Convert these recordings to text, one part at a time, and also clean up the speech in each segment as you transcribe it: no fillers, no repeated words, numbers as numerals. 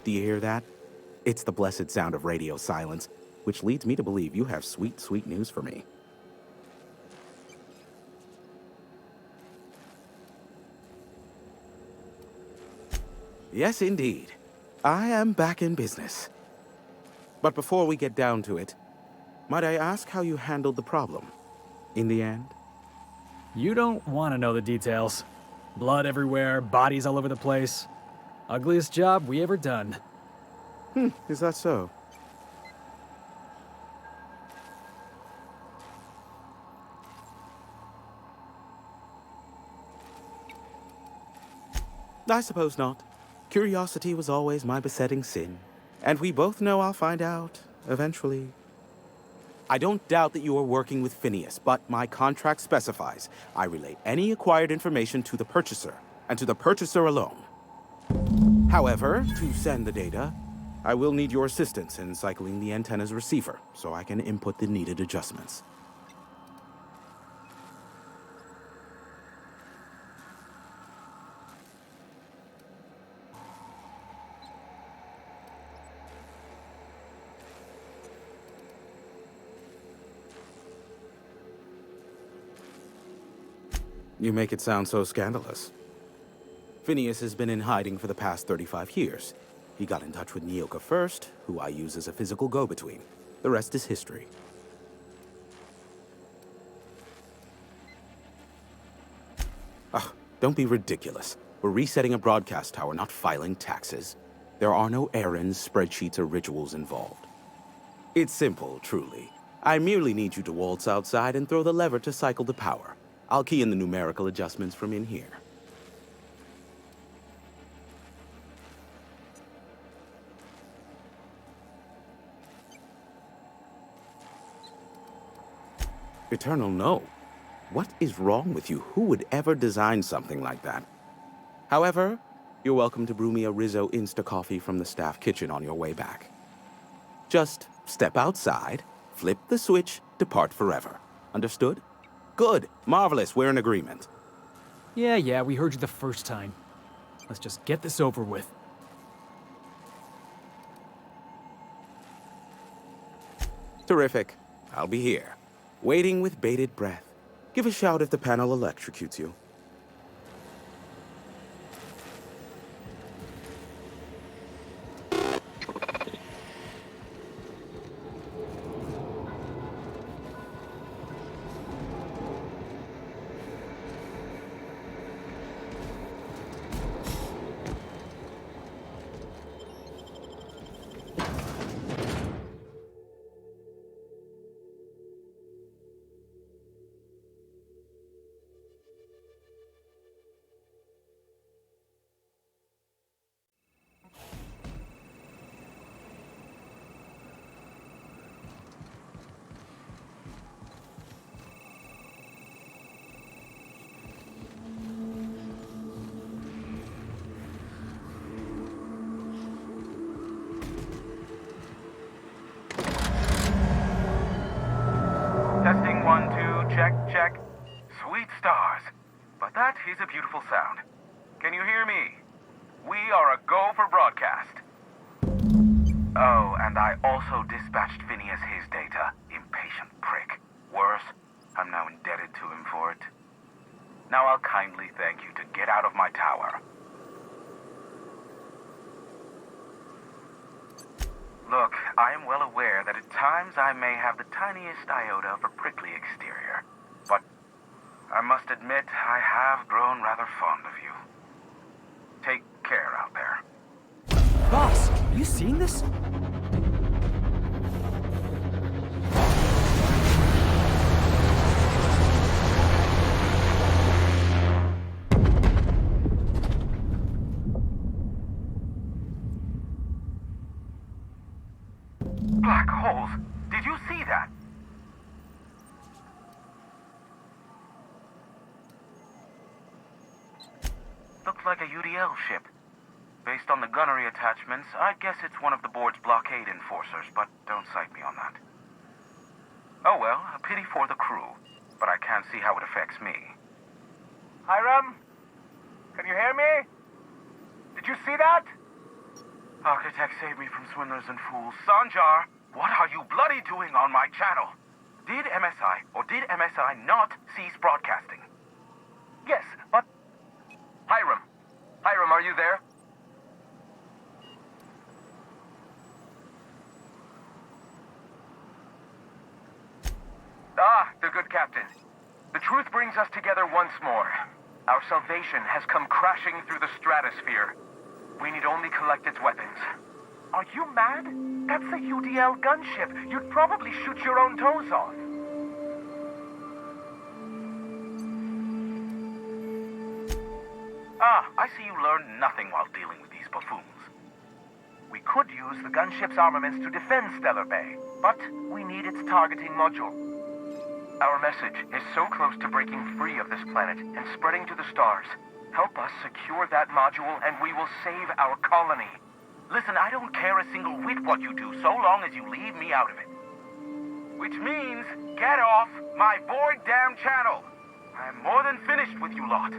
Do you hear that? It's the blessed sound of radio silence, which leads me to believe you have sweet, sweet news for me. Yes, indeed. I am back in business. But before we get down to it, might I ask how you handled the problem? In the end? You don't want to know the details. Blood everywhere, bodies all over the place. Ugliest job we ever done. Is that so? I suppose not. Curiosity was always my besetting sin. And we both know I'll find out, eventually. I don't doubt that you are working with Phineas, but my contract specifies I relay any acquired information to the purchaser, and to the purchaser alone. However, to send the data, I will need your assistance in cycling the antenna's receiver, so I can input the needed adjustments. You make it sound so scandalous. Phineas has been in hiding for the past 35 years. He got in touch with Nyoka first, who I use as a physical go-between. The rest is history. Ah, don't be ridiculous. We're resetting a broadcast tower, not filing taxes. There are no errands, spreadsheets, or rituals involved. It's simple, truly. I merely need you to waltz outside and throw the lever to cycle the power. I'll key in the numerical adjustments from in here. Eternal, no. What is wrong with you? Who would ever design something like that? However, you're welcome to brew me a Rizzo Insta-Coffee from the staff kitchen on your way back. Just step outside, flip the switch, depart forever. Understood? Good. Marvelous. We're in agreement. Yeah, we heard you the first time. Let's just get this over with. Terrific. I'll be here, waiting with bated breath. Give a shout if the panel electrocutes you. Testing 1, 2, check. Sweet stars. But that is a beautiful sound. Can you hear me? We are a go for broadcast. Oh, and I also dispatched Phineas his data. Impatient prick. Worse, I'm now indebted to him for it. Now I'll kindly thank you to get out of my tower. Look, I am well aware that at times I may have the tiniest iota of a prickly exterior. But I must admit I have grown rather fond of you. Take care out there. Boss, you seeing this? Black holes! Did you see that? Looks like a UDL ship. Based on the gunnery attachments, I'd guess it's one of the board's blockade enforcers, but don't cite me on that. Oh well, a pity for the crew, but I can't see how it affects me. Hiram? Can you hear me? Did you see that? Architect, save me from swindlers and fools. Sanjar, what are you bloody doing on my channel? Did MSI or did MSI not cease broadcasting? Yes, but... Hiram. Hiram, are you there? Ah, the good captain. The truth brings us together once more. Our salvation has come crashing through the stratosphere. We need only collect its weapons. Are you mad? That's a UDL gunship. You'd probably shoot your own toes off. Ah, I see you learned nothing while dealing with these buffoons. We could use the gunship's armaments to defend Stellar Bay, but we need its targeting module. Our message is so close to breaking free of this planet and spreading to the stars. Help us secure that module and we will save our colony. Listen, I don't care a single whit what you do so long as you leave me out of it. Which means, get off my void damn channel. I'm more than finished with you lot.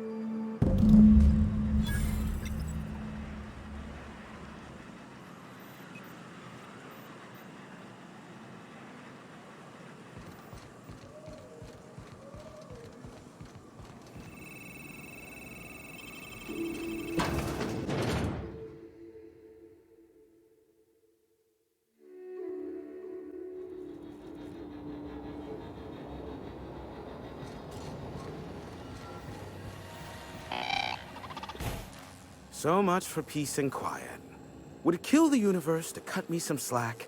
So much for peace and quiet. Would it kill the universe to cut me some slack?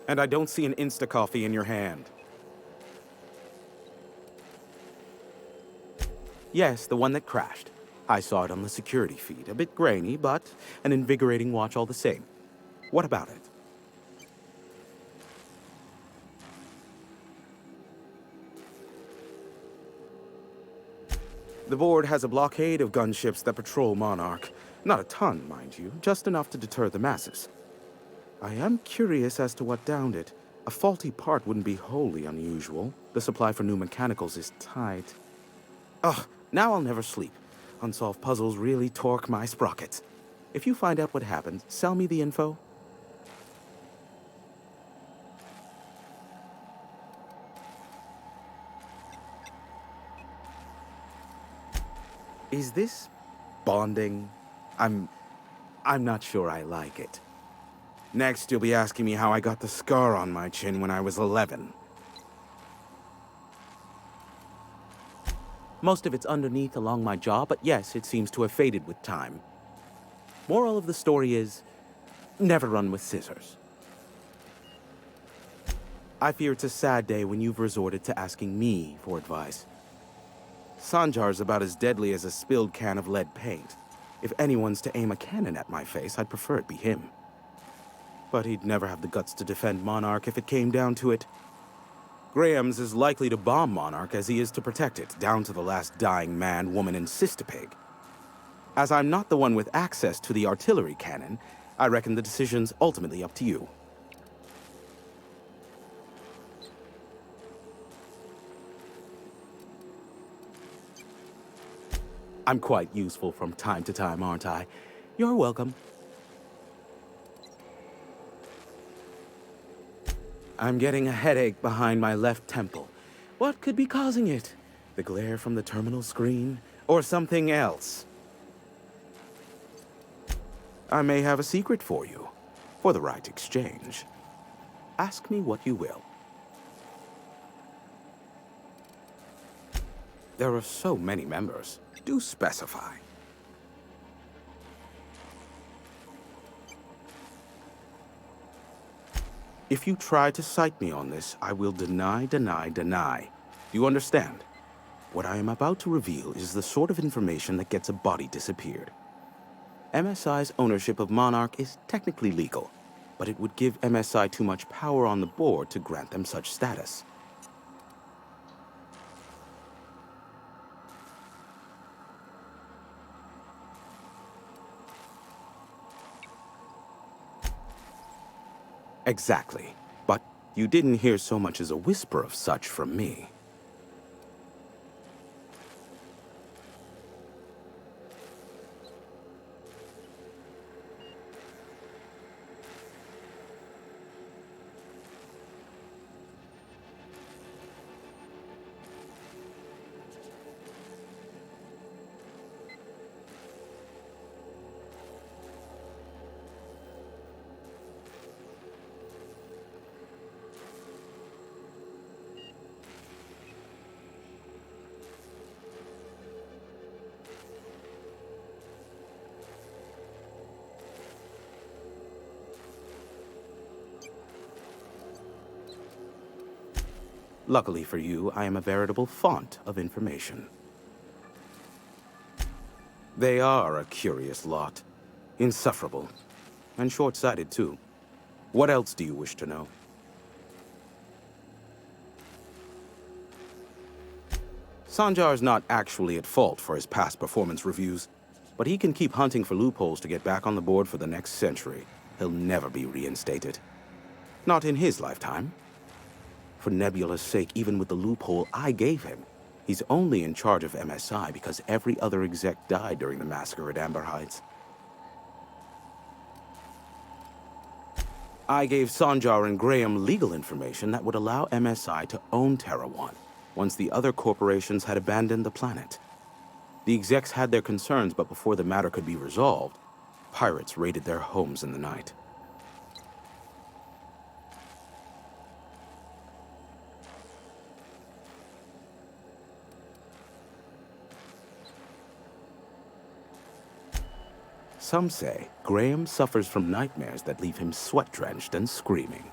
And I don't see an Insta-coffee in your hand. Yes, the one that crashed. I saw it on the security feed. A bit grainy, but an invigorating watch all the same. What about it? The board has a blockade of gunships that patrol Monarch. Not a ton, mind you, just enough to deter the masses. I am curious as to what downed it. A faulty part wouldn't be wholly unusual. The supply for new mechanicals is tight. Ugh, now I'll never sleep. Unsolved puzzles really torque my sprockets. If you find out what happened, sell me the info. Is this bonding? I'm not sure I like it. Next, you'll be asking me how I got the scar on my chin when I was 11. Most of it's underneath along my jaw, but yes, it seems to have faded with time. Moral of the story is, never run with scissors. I fear it's a sad day when you've resorted to asking me for advice. Sanjar's about as deadly as a spilled can of lead paint. If anyone's to aim a cannon at my face, I'd prefer it be him. But he'd never have the guts to defend Monarch if it came down to it. Graham's as likely to bomb Monarch as he is to protect it, down to the last dying man, woman, and sister-pig. As I'm not the one with access to the artillery cannon, I reckon the decision's ultimately up to you. I'm quite useful from time to time, aren't I? You're welcome. I'm getting a headache behind my left temple. What could be causing it? The glare from the terminal screen? Or something else? I may have a secret for you, for the right exchange. Ask me what you will. There are so many members. Do specify. If you try to cite me on this, I will deny. You understand? What I am about to reveal is the sort of information that gets a body disappeared. MSI's ownership of Monarch is technically legal, but it would give MSI too much power on the board to grant them such status. Exactly. But you didn't hear so much as a whisper of such from me. Luckily for you, I am a veritable font of information. They are a curious lot. Insufferable. And short-sighted, too. What else do you wish to know? Sanjar's not actually at fault for his past performance reviews, but he can keep hunting for loopholes to get back on the board for the next century. He'll never be reinstated. Not in his lifetime. For Nebula's sake, even with the loophole I gave him, he's only in charge of MSI because every other exec died during the massacre at Amber Heights. I gave Sanjar and Graham legal information that would allow MSI to own Terra One, once the other corporations had abandoned the planet. The execs had their concerns, but before the matter could be resolved, pirates raided their homes in the night. Some say Graham suffers from nightmares that leave him sweat-drenched and screaming.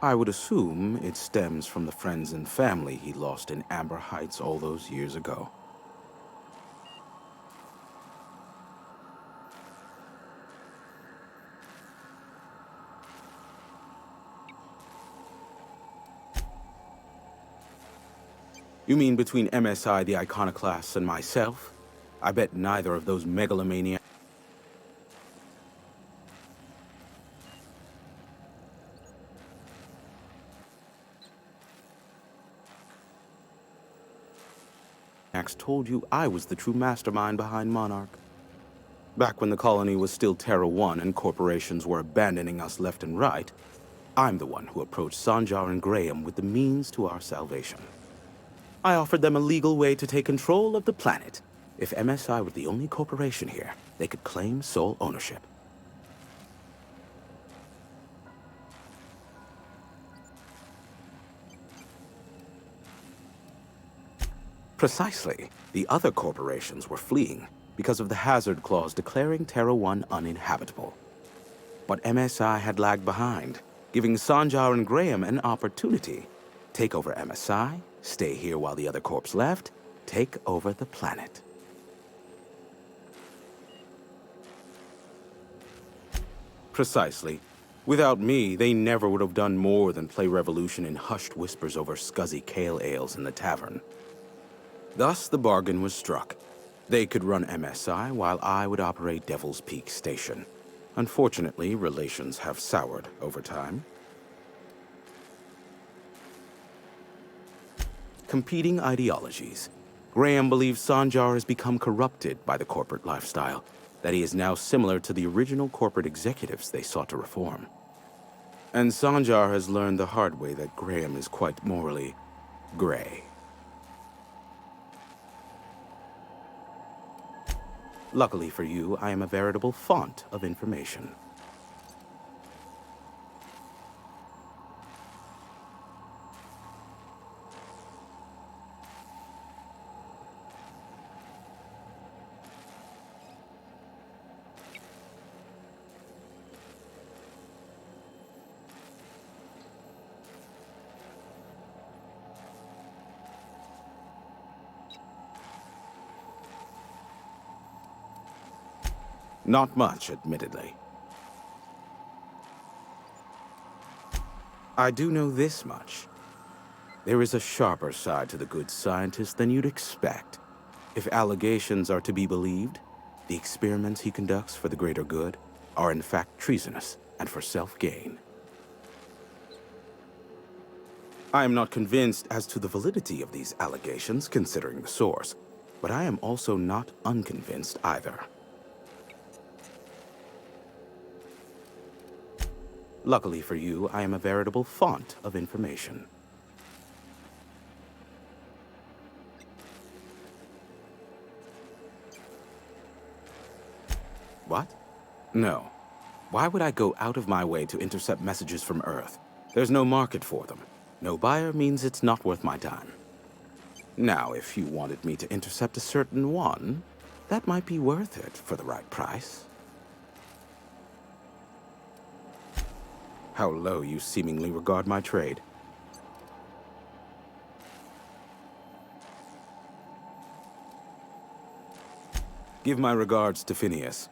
I would assume it stems from the friends and family he lost in Amber Heights all those years ago. You mean between MSI, the Iconoclasts, and myself? I bet neither of those megalomaniacs. Told you I was the true mastermind behind Monarch. Back when the colony was still Terra One and corporations were abandoning us left and right, I'm the one who approached Sanjar and Graham with the means to our salvation. I offered them a legal way to take control of the planet. If MSI were the only corporation here, they could claim sole ownership. Precisely. The other corporations were fleeing because of the hazard clause declaring Terra One uninhabitable. But MSI had lagged behind, giving Sanjar and Graham an opportunity. Take over MSI, stay here while the other corps left, take over the planet. Precisely. Without me, they never would have done more than play Revolution in hushed whispers over scuzzy kale ales in the tavern. Thus, the bargain was struck. They could run MSI while I would operate Devil's Peak Station. Unfortunately, relations have soured over time. Competing ideologies. Graham believes Sanjar has become corrupted by the corporate lifestyle, that he is now similar to the original corporate executives they sought to reform. And Sanjar has learned the hard way that Graham is quite morally gray. Luckily for you, I am a veritable font of information. Not much, admittedly. I do know this much. There is a sharper side to the good scientist than you'd expect. If allegations are to be believed, the experiments he conducts for the greater good are in fact treasonous and for self-gain. I am not convinced as to the validity of these allegations, considering the source, but I am also not unconvinced either. Luckily for you, I am a veritable font of information. What? No. Why would I go out of my way to intercept messages from Earth? There's no market for them. No buyer means it's not worth my time. Now, if you wanted me to intercept a certain one, that might be worth it for the right price. How low you seemingly regard my trade. Give my regards to Phineas.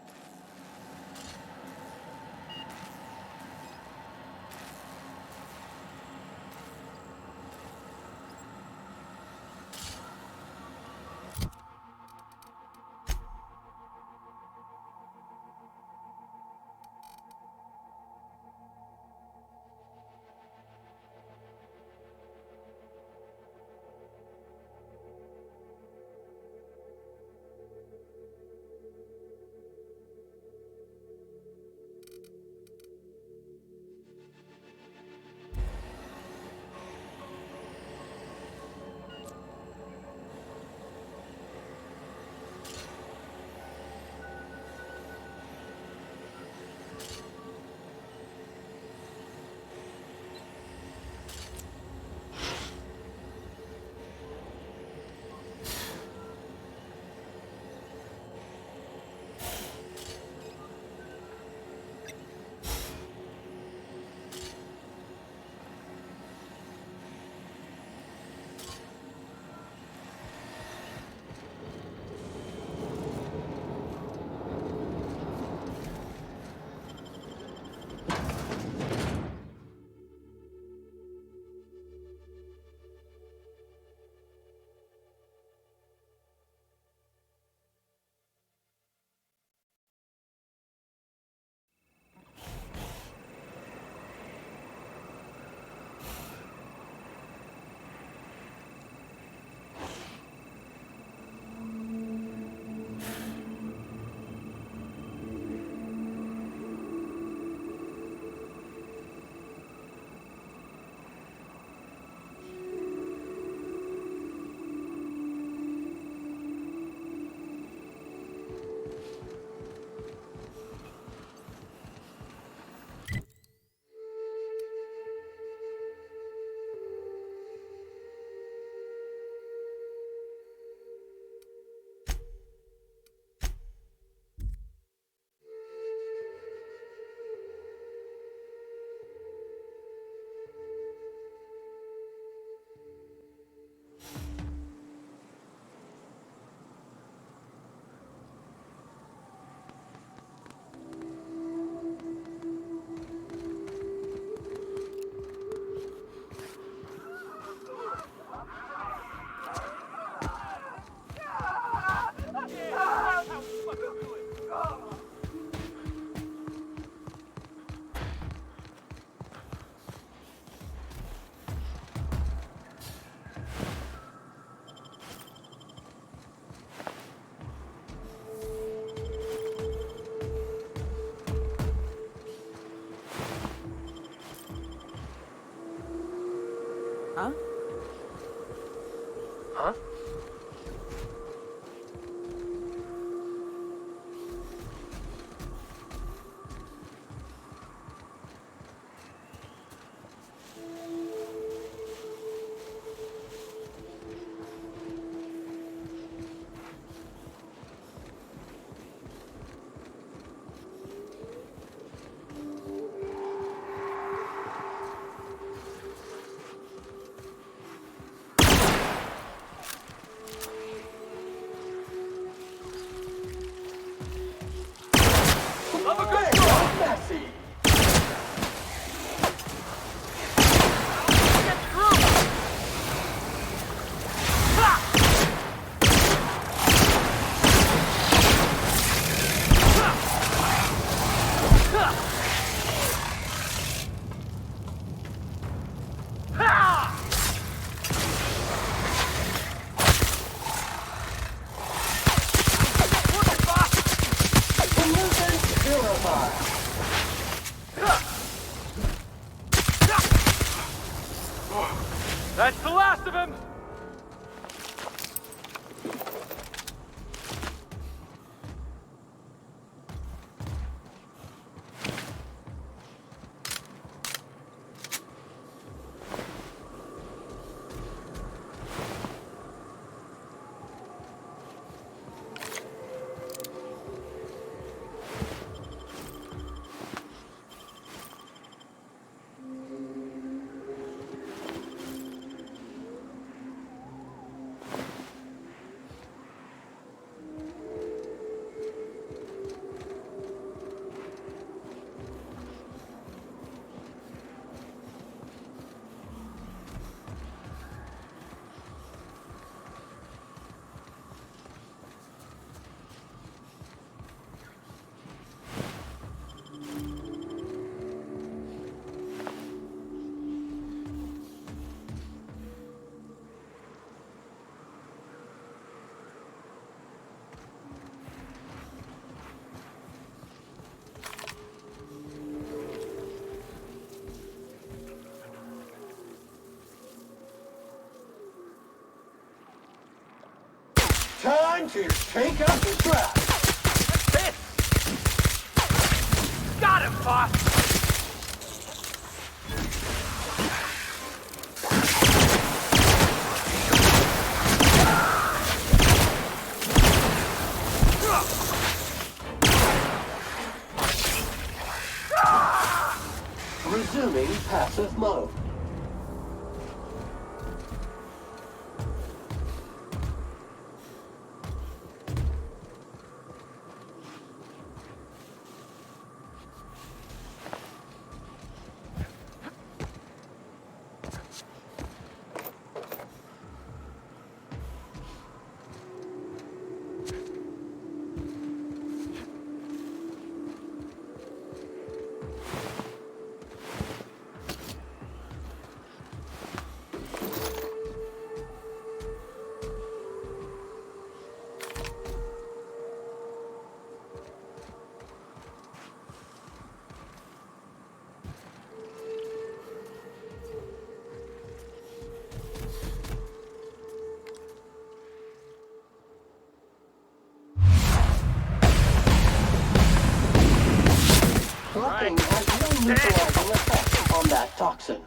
Huh? Huh? That's the last of him! Time to take out the trash. Got him, boss! Resuming passive mode. Nothing has no neutralizing effect on that toxin.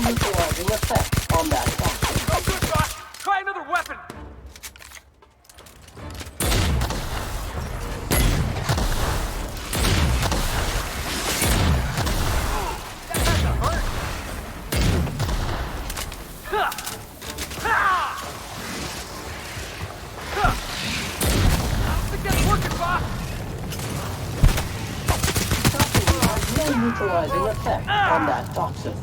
neutralizing effect on that toxin. Oh, good, boss! Try another weapon! That had to hurt! I don't think that's working, boss! Toxin has no neutralizing effect on that toxin.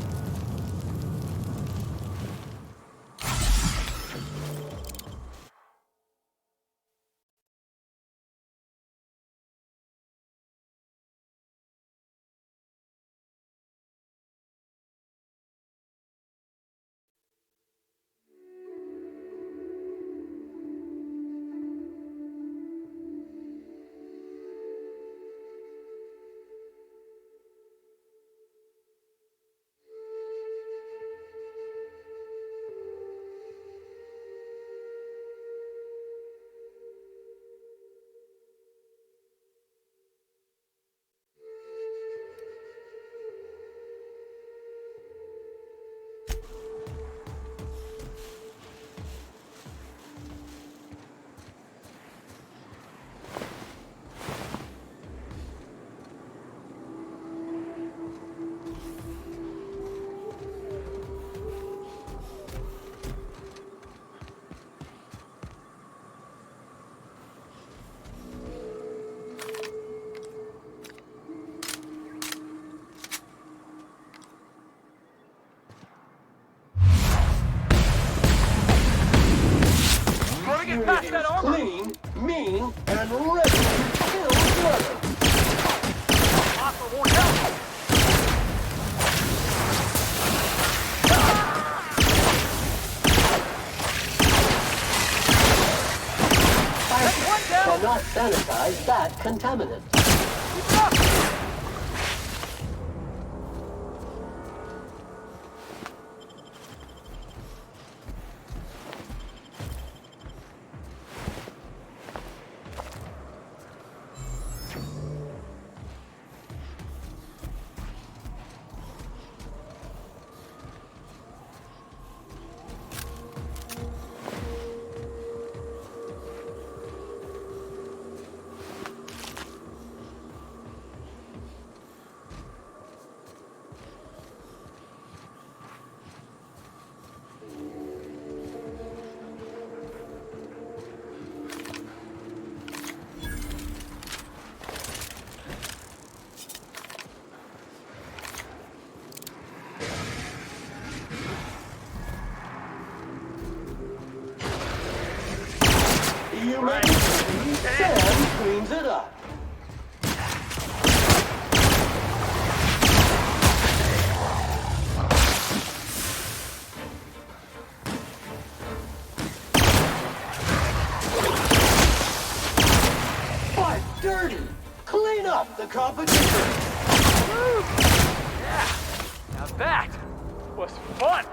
Wanna get Unit past is that armor? clean, mean, and ready to kill brother. Offer won't help! Scientists cannot sanitize that contaminant. Keep it up! Humidity, Sam cleans it up. But dirty! Clean up the competition! Yeah! Now that was fun!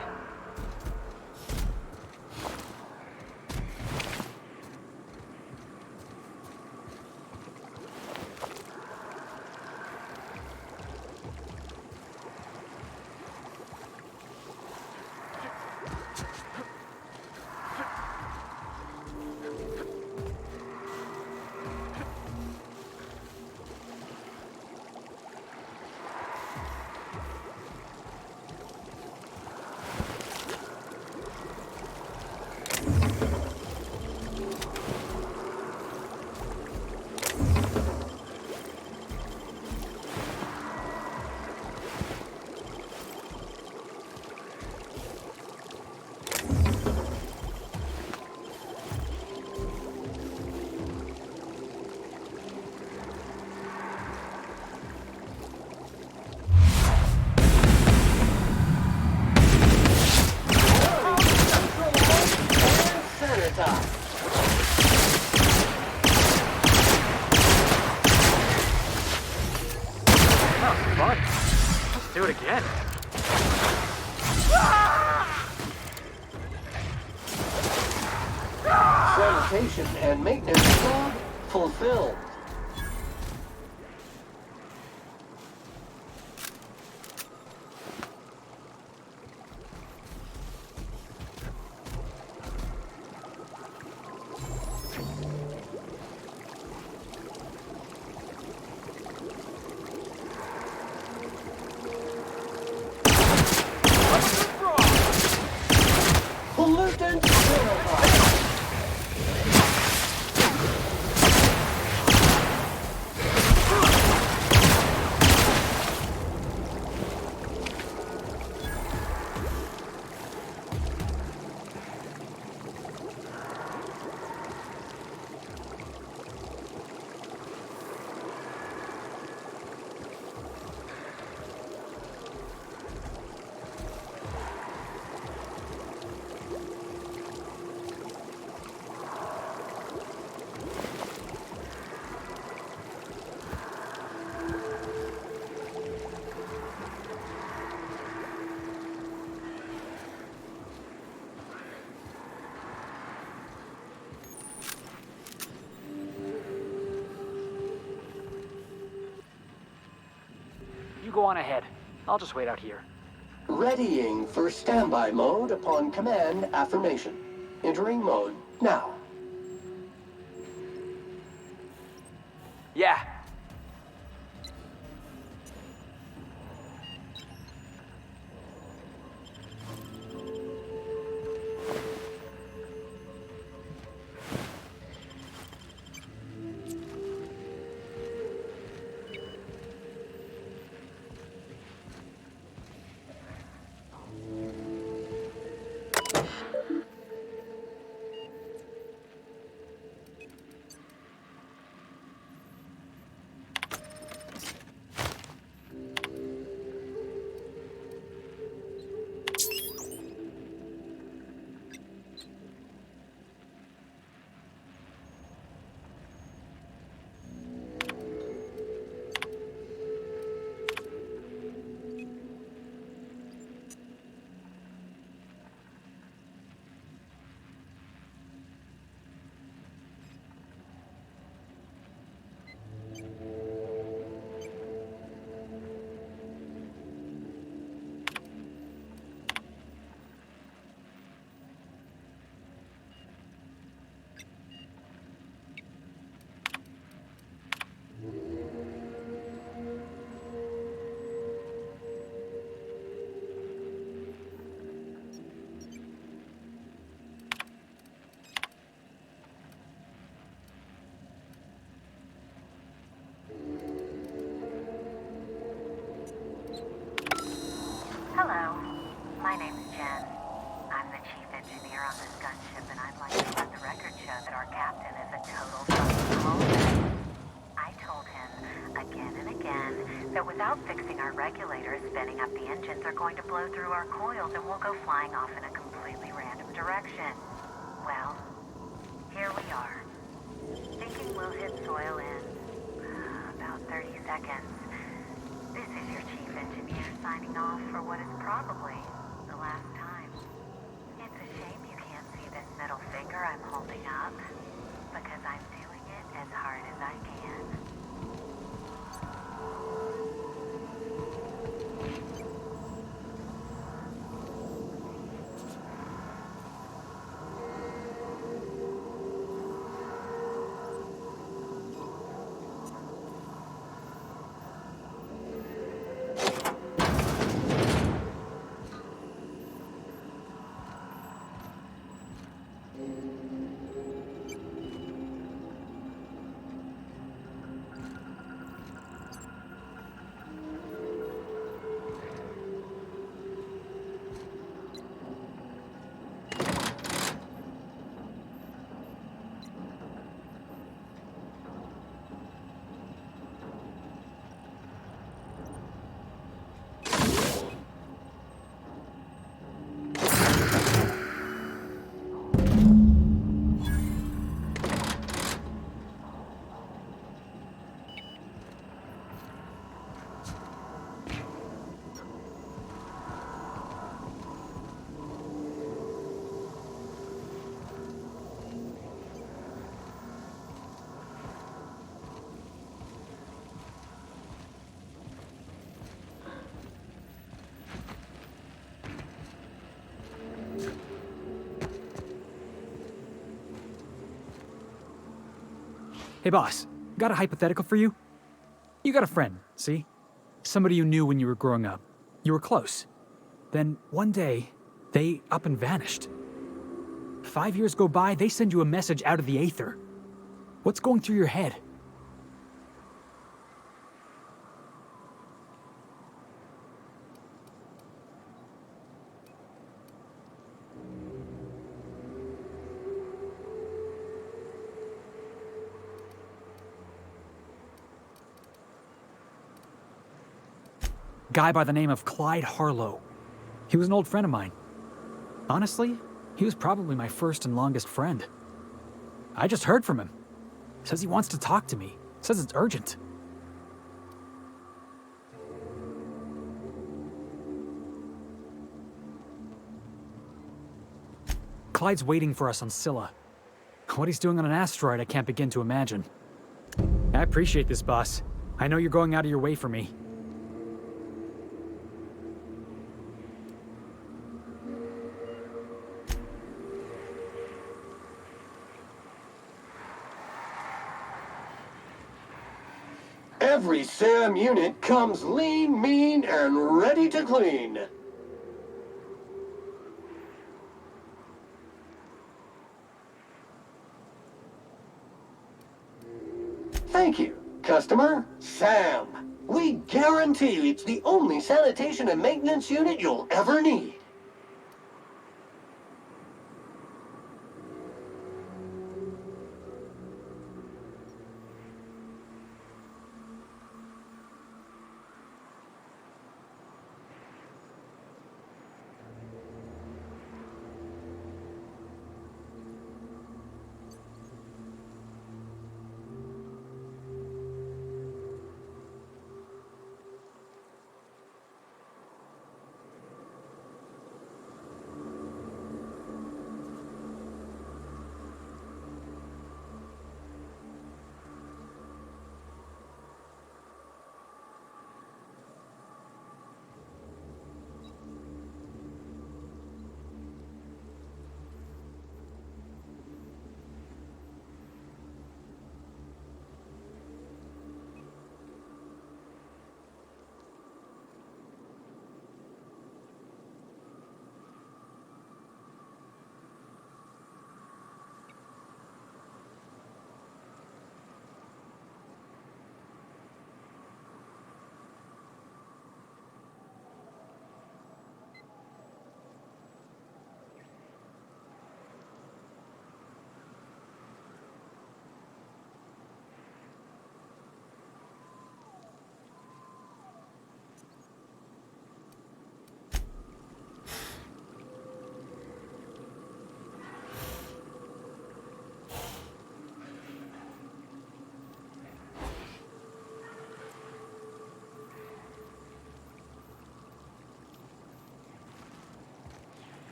Fun. Let's do it again. Sanitation and maintenance job fulfilled. go on ahead. I'll just wait out here. Readying for standby mode upon command affirmation. Entering mode now. Yeah. Hello, my name's Jen. I'm the chief engineer on this gunship, and I'd like to let the record show that our captain is a total fucking hole. I told him again and again that without fixing our regulators, spinning up the engines are going to blow through our coils and we'll go flying off in a completely random direction. Well, here we are. Thinking we'll hit soil in about 30 seconds. This is your chief engineer signing off for what is probably the last time. It's a shame you can't see this middle finger I'm holding up, because I'm doing it as hard as I can. Hey boss, got a hypothetical for you? You got a friend, see? Somebody you knew when you were growing up. You were close. Then one day, they up and vanished. 5 years go by, they send you a message out of the aether. What's going through your head? Guy by the name of Clyde Harlow. He was an old friend of mine. Honestly, he was probably my first and longest friend. I just heard from him. Says he wants to talk to me. Says it's urgent. Clyde's waiting for us on Scylla. What he's doing on an asteroid, I can't begin to imagine. I appreciate this, boss. I know you're going out of your way for me. Every SAM unit comes lean, mean, and ready to clean. Thank you, customer. SAM. We guarantee it's the only sanitation and maintenance unit you'll ever need.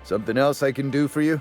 Something else I can do for you?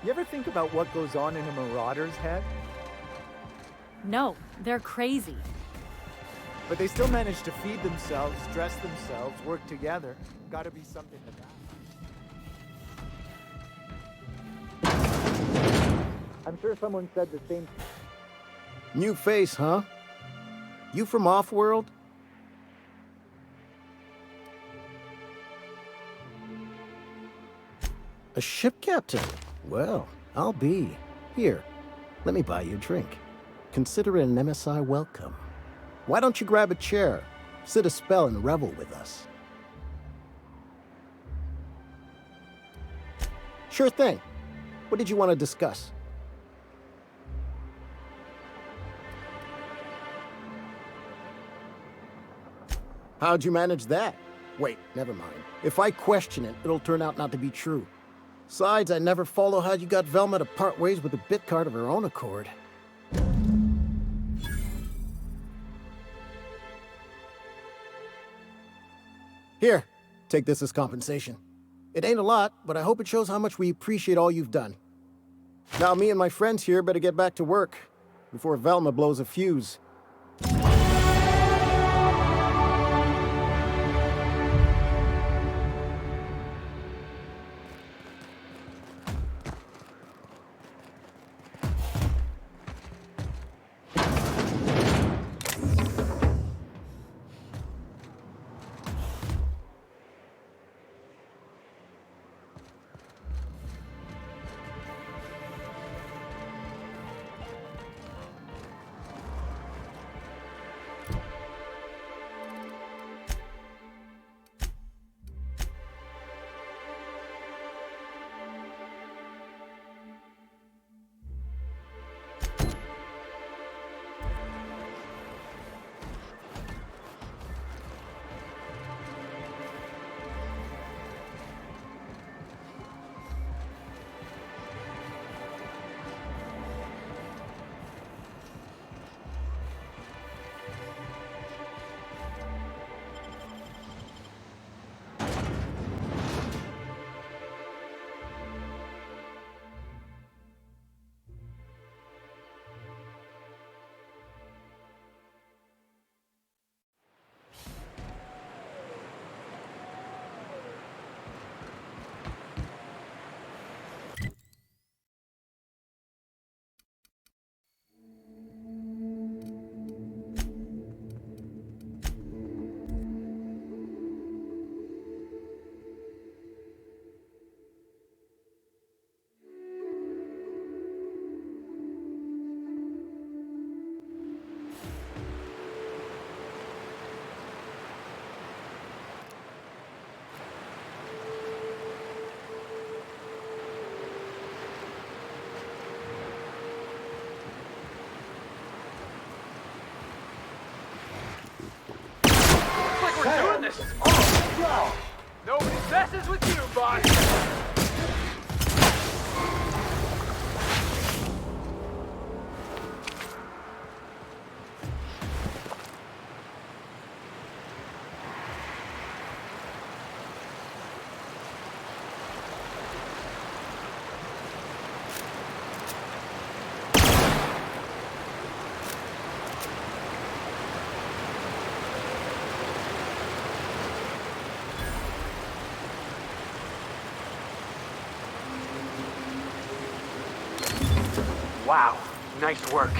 You ever think about what goes on in a marauder's head? No, they're crazy. But they still manage to feed themselves, dress themselves, work together. Gotta be something to that. I'm sure someone said the same. New face, huh? You from Offworld? A ship captain? Well, I'll be. Here, let me buy you a drink. Consider it an MSI welcome. Why don't you grab a chair, sit a spell, and revel with us? Sure thing. What did you want to discuss? How'd you manage that? Wait, never mind. If I question it, it'll turn out not to be true. Besides, I never follow how you got Velma to part ways with a bit card of her own accord. Here, take this as compensation. It ain't a lot, but I hope it shows how much we appreciate all you've done. Now me and my friends here better get back to work before Velma blows a fuse. Nobody messes with you, boss! Wow, nice work.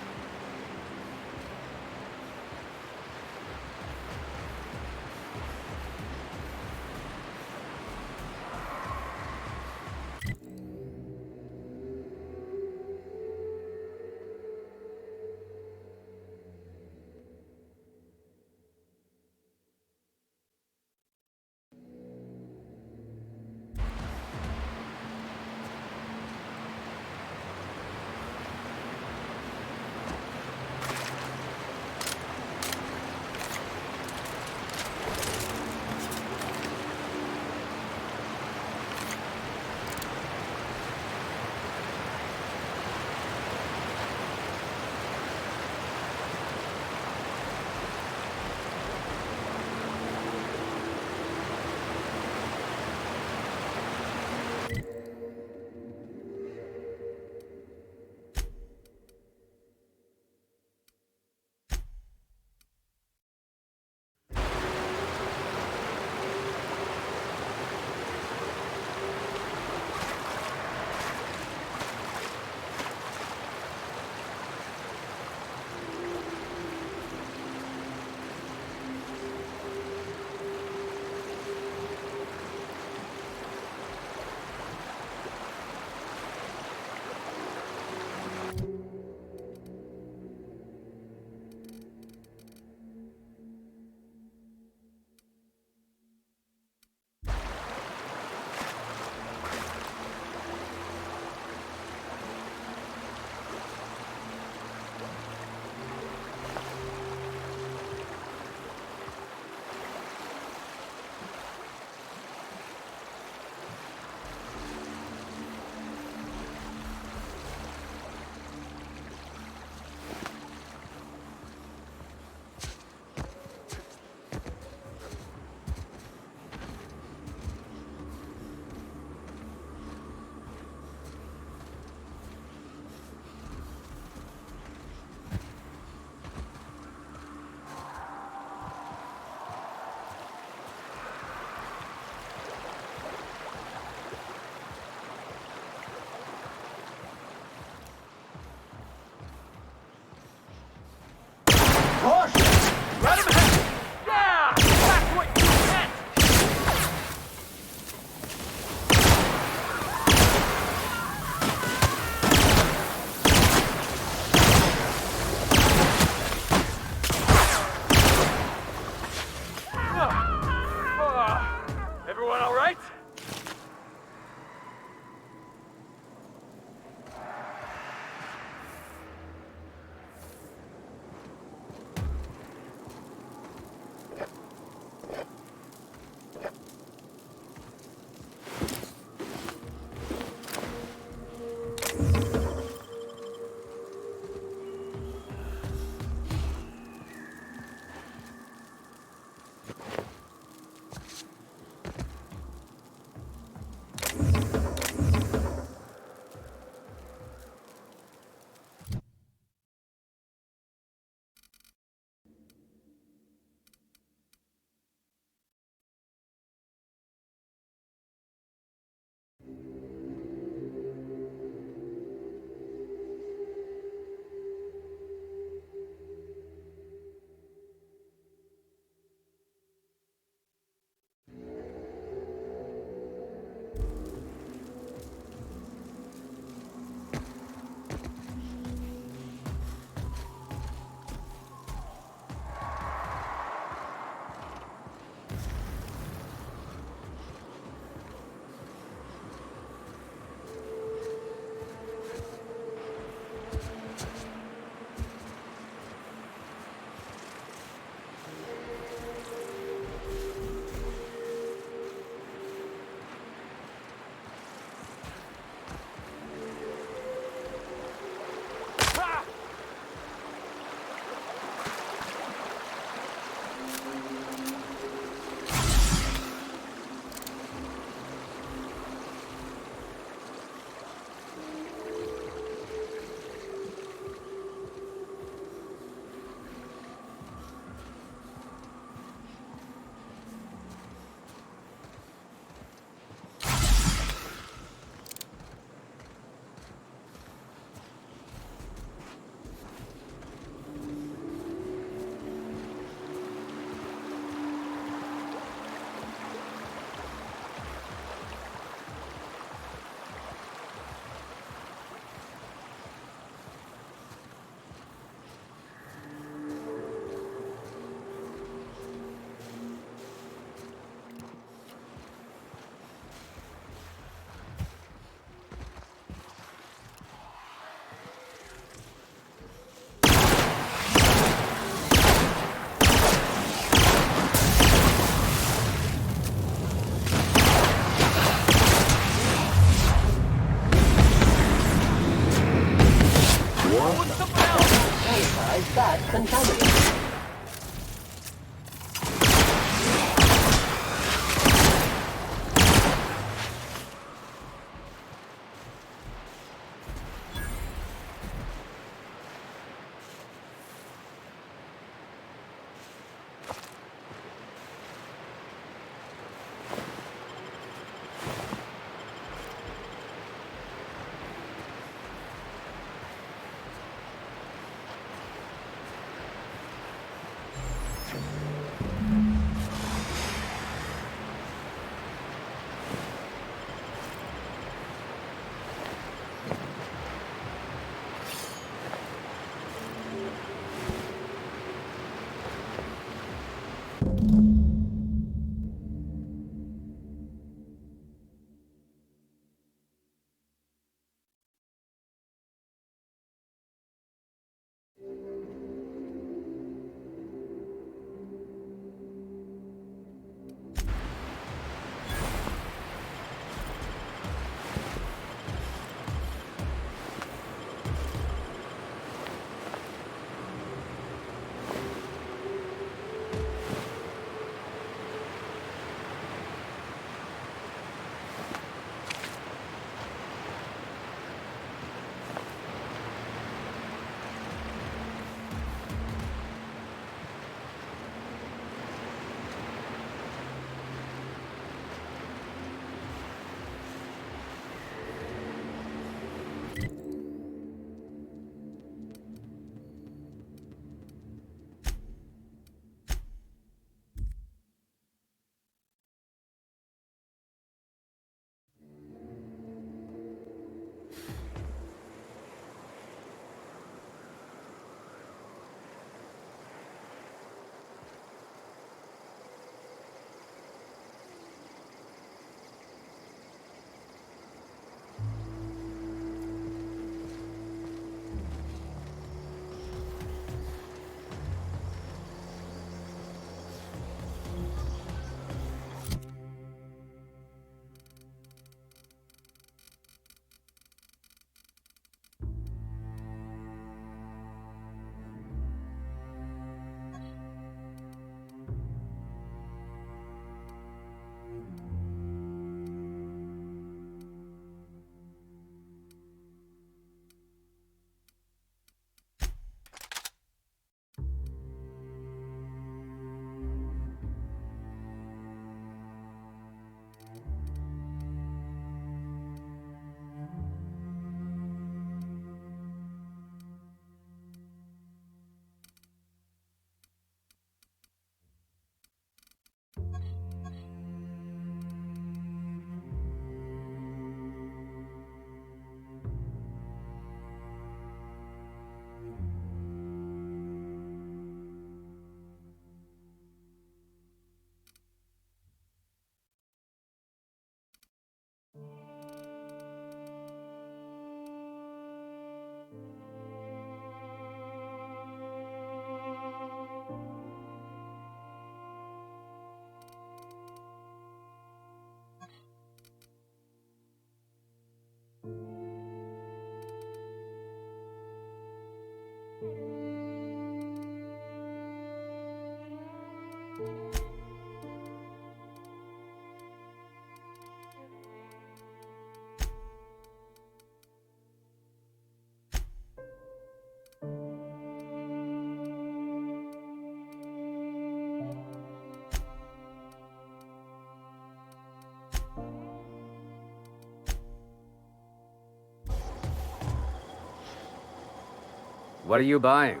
What are you buying?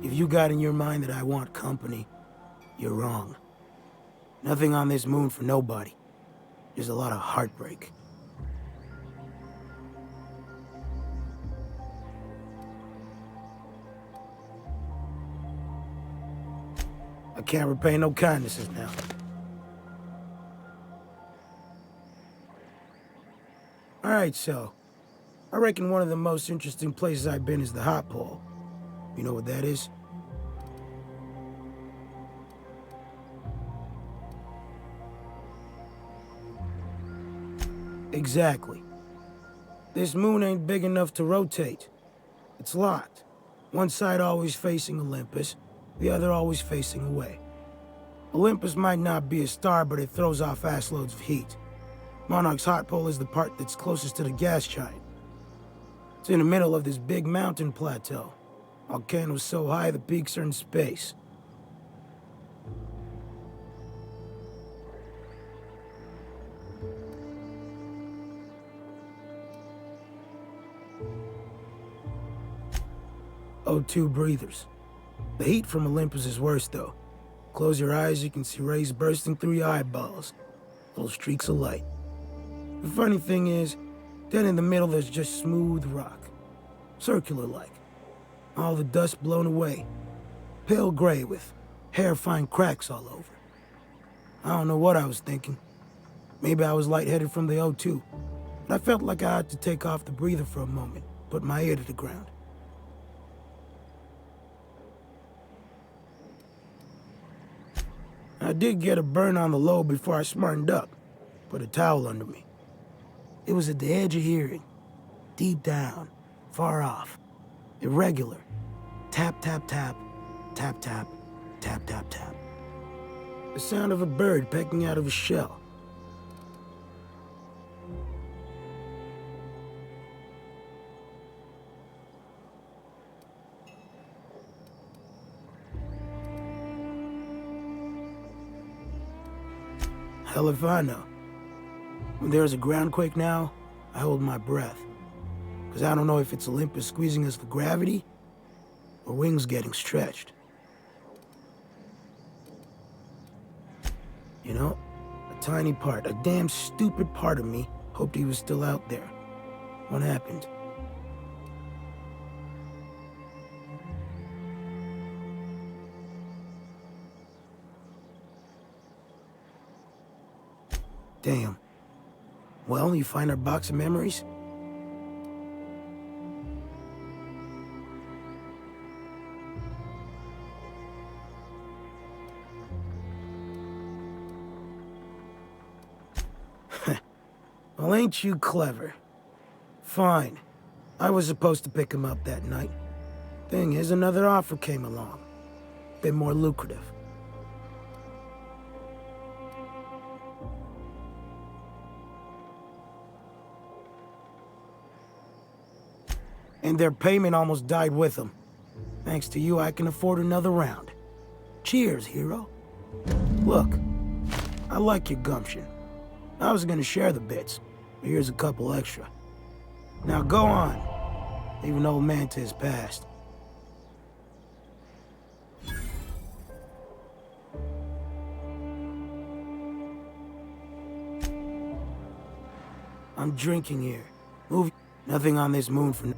If you got in your mind that I want company, you're wrong. Nothing on this moon for nobody. There's a lot of heartbreak. I can't repay no kindnesses now. Alright, so, I reckon one of the most interesting places I've been is the Hot Pole. You know what that is? Exactly. This moon ain't big enough to rotate. It's locked. One side always facing Olympus, the other always facing away. Olympus might not be a star, but it throws off assloads of heat. Monarch's hot pole is the part that's closest to the gas giant. It's in the middle of this big mountain plateau. Volcano's so high the peaks are in space. O2 breathers. The heat from Olympus is worse, though. Close your eyes, you can see rays bursting through your eyeballs. Little streaks of light. The funny thing is, then in the middle there's just smooth rock. Circular-like. All the dust blown away. Pale gray with hair-fine cracks all over. I don't know what I was thinking. Maybe I was lightheaded from the O2. But I felt like I had to take off the breather for a moment, put my ear to the ground. I did get a burn on the low before I smartened up. Put a towel under me. It was at the edge of hearing. Deep down. Far off. Irregular. Tap, tap, tap. Tap, tap. Tap, tap, tap. The sound of a bird pecking out of a shell. Hell if I know. When there's a groundquake now, I hold my breath. Because I don't know if it's Olympus squeezing us for gravity, or wings getting stretched. You know, a tiny part, a damn stupid part of me hoped he was still out there. What happened? Damn. Well, you find our box of memories? Well, ain't you clever? Fine. I was supposed to pick him up that night. Thing is, another offer came along. Bit more lucrative. And their payment almost died with them. Thanks to you, I can afford another round. Cheers, hero. Look, I like your gumption. I was gonna share the bits, but here's a couple extra. Now go on. Leave an old man to his past. I'm drinking here. Nothing on this moon for...